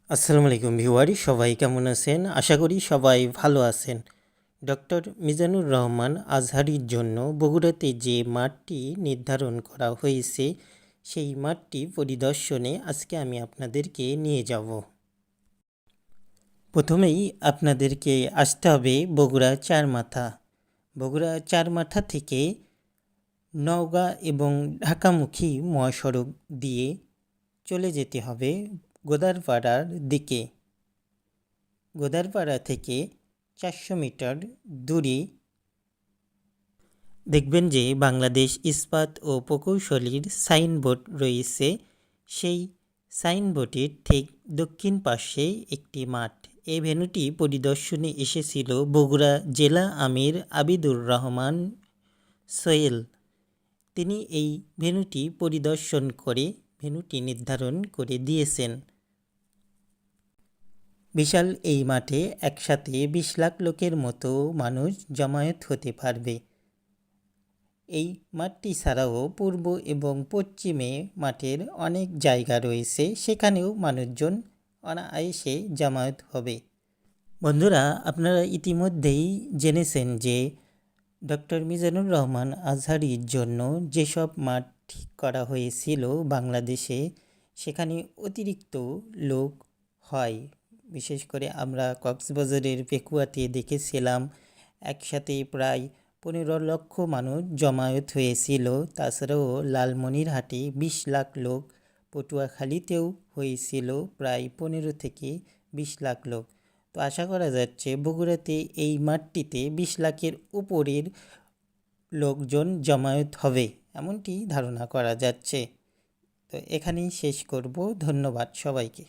আসসালামু আলাইকুম ভিউয়ারি, সবাই কেমন আছেন? আশা করি সবাই ভালো আছেন। ডক্টর মিজানুর রহমান আজহারীর জন্য বগুড়াতে যে মাঠটি নির্ধারণ করা হয়েছে সেই মাঠটি পরিদর্শনে আজকে আমি আপনাদেরকে নিয়ে যাব। প্রথমেই আপনাদেরকে আসতে হবে বগুড়া চারমাথা। বগুড়া চারমাথা থেকে নওগাঁ এবং ঢাকামুখী মহাসড়ক দিয়ে চলে যেতে হবে গোদারপাড়ার দিকে। গোদারপাড়া থেকে 400 মিটার দূরে দেখবেন যে বাংলাদেশ ইস্পাত ও প্রকৌশলীর সাইনবোর্ড রয়েছে। সেই সাইনবোর্ডের ঠিক দক্ষিণ পাশে একটি মাঠ। এই ভেন্যুটি পরিদর্শনে এসেছিল বগুড়া জেলা আমির আবিদুর রহমান সোহেল। তিনি এই ভেন্যুটি পরিদর্শন করে ভেন্যুটি নির্ধারণ করে দিয়েছেন। বিশাল এই মাঠে একসাথে 20 লাখ লোকের মতো মানুষ জমায়েত হতে পারবে। এই মাঠটি ছাড়াও পূর্ব এবং পশ্চিমে মাঠের অনেক জায়গা রয়েছে, সেখানেও মানুষজন অনায়াসে জমায়েত হবে। বন্ধুরা, আপনারা ইতিমধ্যেই জেনেছেন যে ডক্টর মিজানুর রহমান আজহারীর জন্য যেসব মাঠ ঠিক করা হয়েছিল বাংলাদেশে, সেখানে অতিরিক্ত লোক হয়। বিশেষ করে আমরা কক্সবাজারের পেকুয়াতে দেখেছিলাম একসাথে প্রায় 15 লক্ষ মানুষ জমায়েত হয়েছিল। তাছাড়াও লালমনিরহাটে 20 লাখ লোক, পটুয়াখালীতেও হয়েছিল প্রায় 15 থেকে 20 লাখ লোক। তো আশা করা যাচ্ছে বগুড়াতে এই মাঠটিতে 20 লাখের উপরের লোকজন জমায়েত হবে, এমনটি ধারণা করা যাচ্ছে। তো এখানেই শেষ করব। ধন্যবাদ সবাইকে।